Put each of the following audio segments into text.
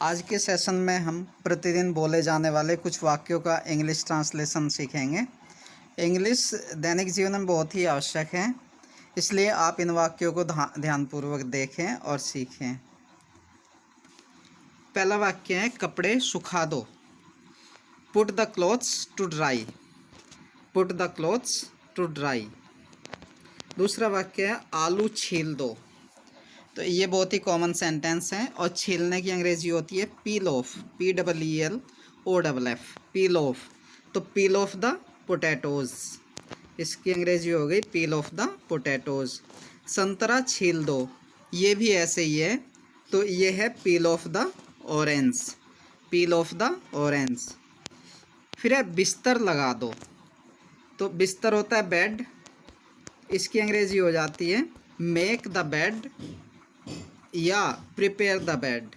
आज के सेशन में हम प्रतिदिन बोले जाने वाले कुछ वाक्यों का इंग्लिश ट्रांसलेशन सीखेंगे। इंग्लिश दैनिक जीवन में बहुत ही आवश्यक है, इसलिए आप इन वाक्यों को ध्यानपूर्वक देखें और सीखें। पहला वाक्य है कपड़े सुखा दो। Put the clothes to dry. Put the clothes to dry. दूसरा वाक्य है आलू छील दो। तो ये बहुत ही कॉमन सेंटेंस है और छीलने की अंग्रेजी होती है पील ऑफ, PEELOFF, पील ऑफ। तो पील ऑफ द पोटैटोज़, इसकी अंग्रेजी हो गई पील ऑफ द पोटैटोज़। संतरा छील दो, ये भी ऐसे ही है, तो ये है पील of the orange, peel of the orange. फिर है बिस्तर लगा दो। तो बिस्तर होता है बेड, इसकी अंग्रेजी हो जाती है मेक द बेड या प्रिपेयर द बेड।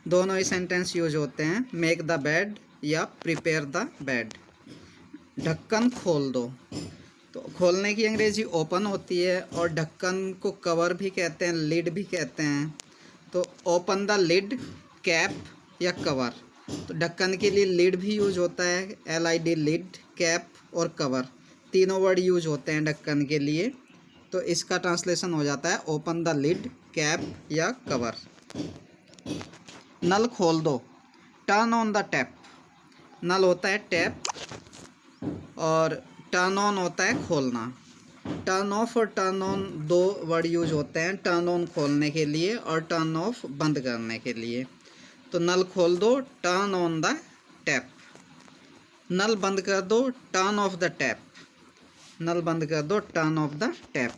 दोनों ही सेंटेंस यूज होते हैं, मेक द बेड या प्रिपेयर द बेड। ढक्कन खोल दो। तो खोलने की अंग्रेजी ओपन होती है और ढक्कन को कवर भी कहते हैं, लिड भी कहते हैं। तो ओपन द लिड, कैप या कवर। तो ढक्कन के लिए लिड भी यूज होता है, LID लिड, कैप और कवर, तीनों वर्ड यूज होते हैं ढक्कन के लिए। तो इसका ट्रांसलेशन हो जाता है ओपन द लिड, कैप या कवर। नल खोल दो। Turn on the tap. नल होता है टैप और टर्न ऑन होता है खोलना। टर्न ऑफ और टर्न ऑन दो वर्ड यूज होते हैं, टर्न ऑन खोलने के लिए और टर्न ऑफ बंद करने के लिए। तो नल खोल दो, टर्न ऑन द टैप। नल बंद कर दो, टर्न ऑफ द टैप। नल बंद कर दो, टर्न ऑफ द टैप।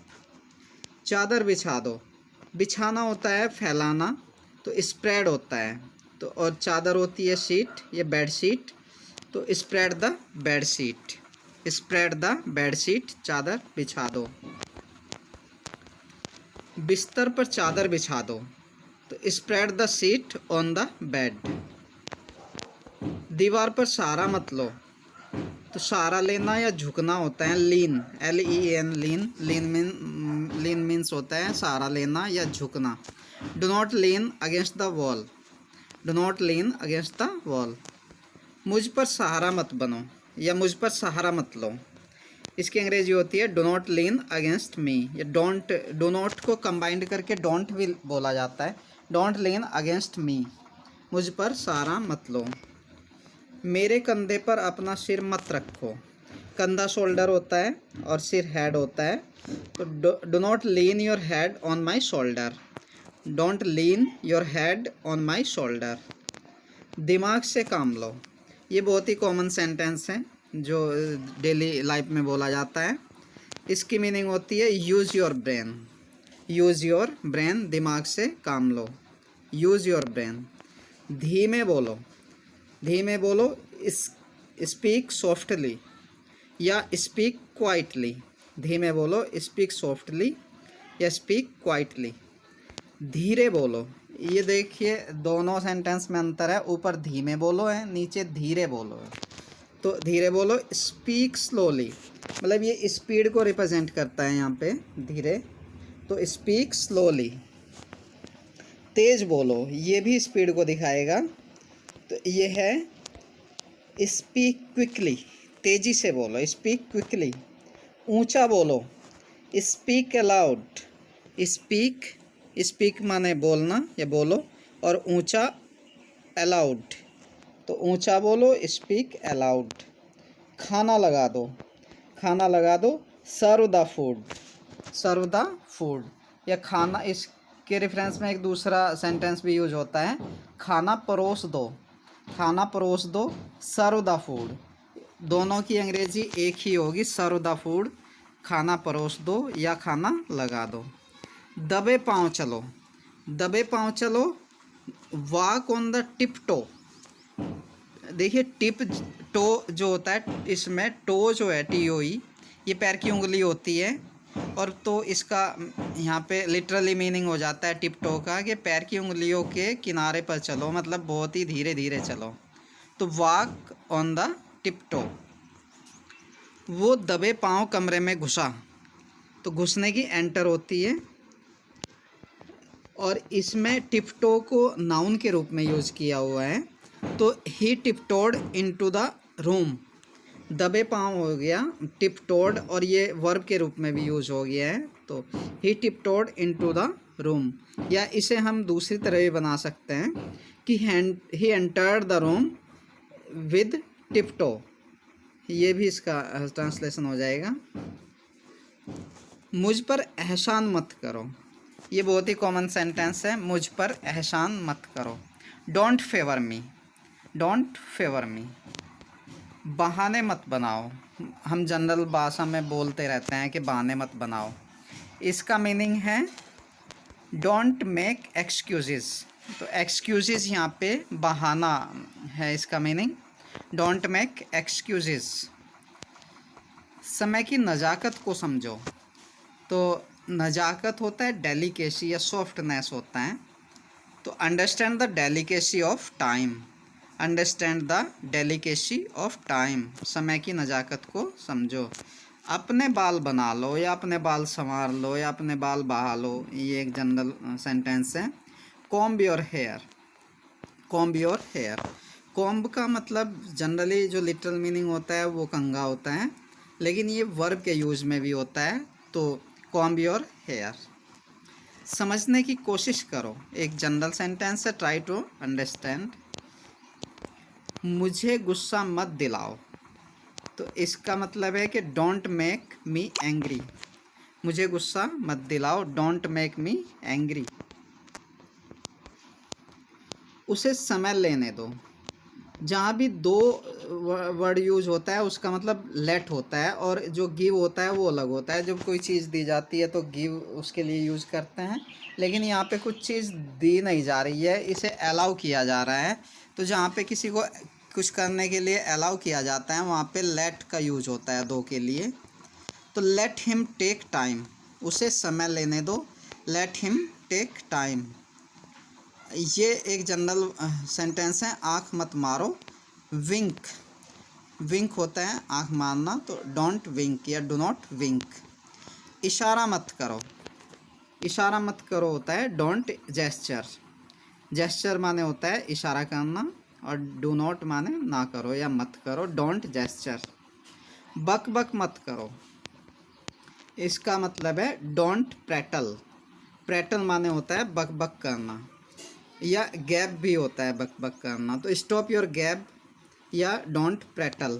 चादर बिछा दो। बिछाना होता है फैलाना, तो स्प्रेड होता है। तो और चादर होती है शीट, ये बेड शीट, तो spread the bed sheet, spread the bed sheet, चादर बिछा दो। बिस्तर पर चादर बिछा दो। तो spread the sheet on the bed. दीवार पर सहारा मत लो। तो सहारा लेना या झुकना होता है लीन, LEAN, लीन। लीन मीन्स होता है सहारा लेना या झुकना। Do not lean against the wall. Do not lean against the wall. मुझ पर सहारा मत बनो या मुझ पर सहारा मत लो, इसकी अंग्रेजी होती है do not lean against me या डोंट। डो नॉट को कंबाइंड करके डोंट भी बोला जाता है। डोंट लीन अगेंस्ट मी, मुझ पर सहारा मत लो। मेरे कंधे पर अपना सिर मत रखो। कंधा शोल्डर होता है और सिर हेड होता है। तो do not lean your head on my shoulder. Don't lean your head on my shoulder. दिमाग से काम लो। ये बहुत ही कॉमन सेंटेंस है जो डेली लाइफ में बोला जाता है। इसकी मीनिंग होती है use your brain. Use your brain, दिमाग से काम लो, यूज़ योर ब्रेन। धीमे बोलो। धीमे बोलो, स्पीक सॉफ्टली या स्पीक क्वाइटली। धीमे बोलो, स्पीक सॉफ्टली या स्पीक क्वाइटली। धीरे बोलो। ये देखिए दोनों सेंटेंस में अंतर है, ऊपर धीमे बोलो है, नीचे धीरे बोलो है। तो धीरे बोलो, स्पीक स्लोली, मतलब ये स्पीड को रिप्रेजेंट करता है यहाँ पे धीरे, तो स्पीक स्लोली। तेज बोलो, ये भी स्पीड को दिखाएगा, तो ये है स्पीक क्विकली, तेज़ी से बोलो, स्पीक क्विकली। ऊंचा बोलो, स्पीक अलाउड। स्पीक, स्पीक माने बोलना या बोलो, और ऊंचा अलाउड, तो ऊंचा बोलो, स्पीक अलाउड। खाना लगा दो। खाना लगा दो, serve the food. Serve the food या खाना, इसके रेफरेंस में एक दूसरा सेंटेंस भी यूज होता है, खाना परोस दो। खाना परोस दो, सर्व द फूड। दोनों की अंग्रेजी एक ही होगी, सर्व द फूड, खाना परोस दो या खाना लगा दो। दबे पाँव चलो। दबे पाँव चलो, walk on the tip toe. देखिए टिप टो जो होता है, इसमें टो जो है TOE, ये पैर की उंगली होती है, और तो इसका यहाँ पे लिटरली मीनिंग हो जाता है टिप टो का कि पैर की उंगलियों के किनारे पर चलो, मतलब बहुत ही धीरे धीरे चलो। तो walk on the tip toe. वो दबे पाँव कमरे में घुसा। तो घुसने की एंटर होती है, और इसमें टिपटो को नाउन के रूप में यूज़ किया हुआ है। तो ही टिपटोड इनटू द रूम, दबे पाँव हो गया टिपटोड, और ये वर्ब के रूप में भी यूज हो गया है। तो ही टिपटोड इनटू द रूम, या इसे हम दूसरी तरह भी बना सकते हैं कि he entered the room with tiptoe, ये भी इसका ट्रांसलेशन हो जाएगा। मुझ पर एहसान मत करो, ये बहुत ही कॉमन सेंटेंस है, मुझ पर एहसान मत करो। Don't favour me, don't favour me. बहाने मत बनाओ, हम जनरल भाषा में बोलते रहते हैं कि बहाने मत बनाओ। इसका मीनिंग है डोंट मेक एक्सक्यूजेस। तो एक्सक्यूजेस यहाँ पे बहाना है, इसका मीनिंग डोंट मेक एक्सक्यूजेस। समय की नज़ाकत को समझो, तो नज़ाकत होता है डेलिकेसी या सॉफ्टनेस होता है। तो understand the delicacy of time, understand the delicacy of time, समय की नज़ाकत को समझो। अपने बाल बना लो या अपने बाल संवार लो या अपने बाल बहा लो, ये एक जनरल सेंटेंस है। Comb your hair, comb your hair. Comb का मतलब जनरली जो लिटरल मीनिंग होता है वो कंघा होता है, लेकिन ये वर्ब के यूज में भी होता है। तो कॉम्ब योर हेयर। समझने की कोशिश करो, एक जनरल सेंटेंस है, ट्राई टू अंडरस्टैंड। मुझे गुस्सा मत दिलाओ, तो इसका मतलब है कि डोंट मेक मी एंग्री, मुझे गुस्सा मत दिलाओ, डोंट मेक मी एंग्री। उसे समय लेने दो, जहाँ भी दो वर्ड यूज होता है उसका मतलब लेट होता है, और जो गिव होता है वो अलग होता है। जब कोई चीज़ दी जाती है तो गिव उसके लिए यूज़ करते हैं, लेकिन यहाँ पे कुछ चीज़ दी नहीं जा रही है, इसे अलाउ किया जा रहा है। तो जहाँ पे किसी को कुछ करने के लिए अलाउ किया जाता है वहाँ पे लेट का यूज होता है दो के लिए। तो लेट हिम टेक टाइम, उसे समय लेने दो, लेट हिम टेक टाइम। ये एक जनरल सेंटेंस है। आँख मत मारो, विंक, विंक होता है आँख मारना, तो डोंट विंक या डू नॉट विंक। इशारा मत करो, इशारा मत करो होता है डोंट जेस्चर, जेस्चर माने होता है इशारा करना, और डू नॉट माने ना करो या मत करो, डोंट जेस्चर। बक बक मत करो, इसका मतलब है डोंट प्रेटल, प्रेटल माने होता है बक बक करना, या गैप भी होता है बक बक करना। तो स्टॉप योर गैप या डोंट प्रेटल,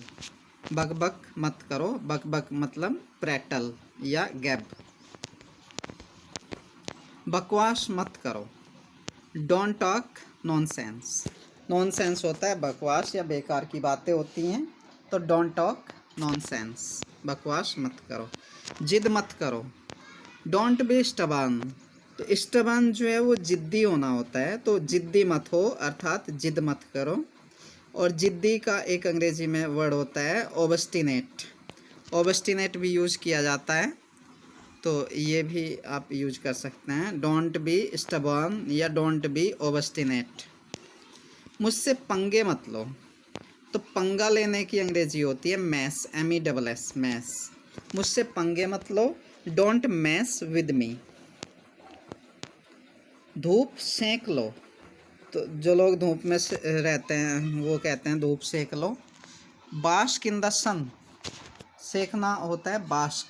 बक बक मत करो, बक बक मतलब प्रेटल या गैप। बकवास मत करो, डोंट टॉक नॉनसेंस, नॉनसेंस होता है बकवास या बेकार की बातें होती हैं, तो डोंट टॉक नॉनसेंस, बकवास मत करो। जिद मत करो, डोंट बी स्टबर्न, तो स्टबर्न जो है वो जिद्दी होना होता है, तो जिद्दी मत हो अर्थात जिद मत करो। और जिद्दी का एक अंग्रेजी में वर्ड होता है ओबस्टिनेट, ओबस्टिनेट भी यूज़ किया जाता है, तो ये भी आप यूज कर सकते हैं, डोंट बी स्टबर्न या डोंट बी ओबस्टिनेट। मुझसे पंगे मत लो, तो पंगा लेने की अंग्रेजी होती है मैस, MESS, मैस। मुझसे पंगे मत लो, डोंट मैस विद मी। धूप सेंक लो, तो जो लोग धूप में रहते हैं वो कहते हैं धूप सेक लो। बास्क इन द सन, सेकना होता है बास्क,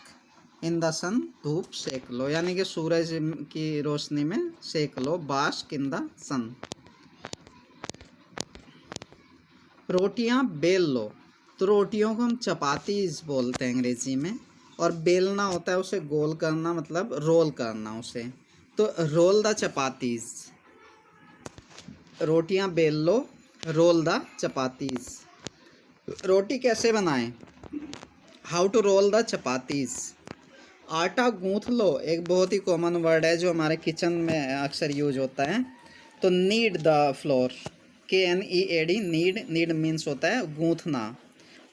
इन द सन धूप सेक लो, यानी कि सूरज की रोशनी में सेक लो, बास्क इन द सन। रोटियां बेल लो, तो रोटियों को हम चपातीज बोलते हैं अंग्रेजी में, और बेलना होता है उसे गोल करना, मतलब रोल करना उसे, तो रोल द चपातीज। रोटियां बेल लो, रोल द चपातीज। रोटी कैसे बनाएं, how to roll the chapatis. आटा गूंथ लो, एक बहुत ही कॉमन वर्ड है जो हमारे किचन में अक्सर यूज होता है, तो need the floor, KNEAD, need, need means होता है गूंथना,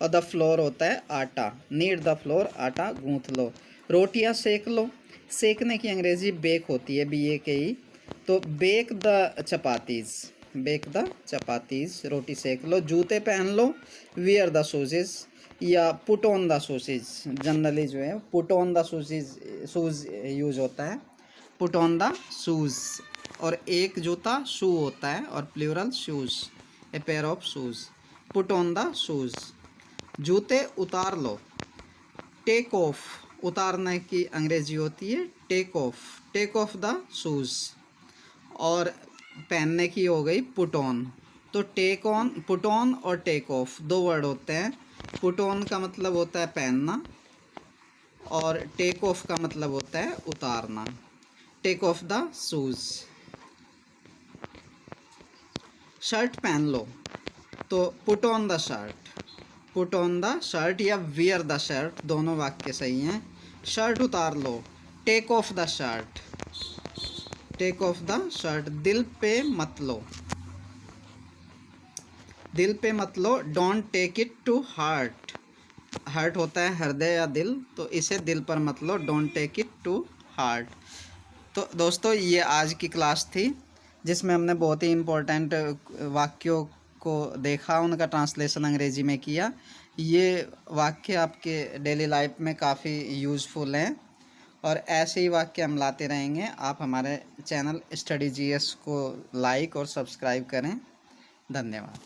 और द फ्लोर होता है आटा, नीड द फ्लोर, आटा गूंथ लो। रोटियां सेक लो, सेकने की अंग्रेजी बेक होती है, BAKE, तो bake the chapatis, bake the chapatis, रोटी सेक लो। जूते पहन लो, वियर द शूजेज, या put on the shoes, generally जो है put on the shoes, shoes use होता है, पुट ऑन द शूज़। और एक जूता शू होता है और plural shoes, a pair of shoes. Put on the shoes, जूते उतार लो। टेक ऑफ, उतारने की अंग्रेजी होती है टेक ऑफ द शूज़। और पहनने की हो गई पुट ऑन। तो टेक ऑन, पुट ऑन और टेक ऑफ दो वर्ड होते हैं। पुट ऑन का मतलब होता है पहनना और टेक ऑफ का मतलब होता है उतारना। Take off the shoes. Shirt पहन लो, तो put on the shirt, put on the shirt या वियर द शर्ट, दोनों वाक्य सही हैं। शर्ट उतार लो, take off the shirt, take off the shirt. दिल पे मत लो, दिल पे मत लो, don't take it to heart. Heart होता है हृदय या दिल, तो इसे दिल पर मत लो, don't take it to heart. तो दोस्तों ये आज की क्लास थी जिसमें हमने बहुत ही इम्पोर्टेंट वाक्यों को देखा, उनका ट्रांसलेशन अंग्रेजी में किया। ये वाक्य आपके डेली लाइफ में काफ़ी यूज़फुल हैं और ऐसे ही वाक्य हम लाते रहेंगे। आप हमारे चैनल स्टडी जीएस को लाइक और सब्सक्राइब करें। धन्यवाद।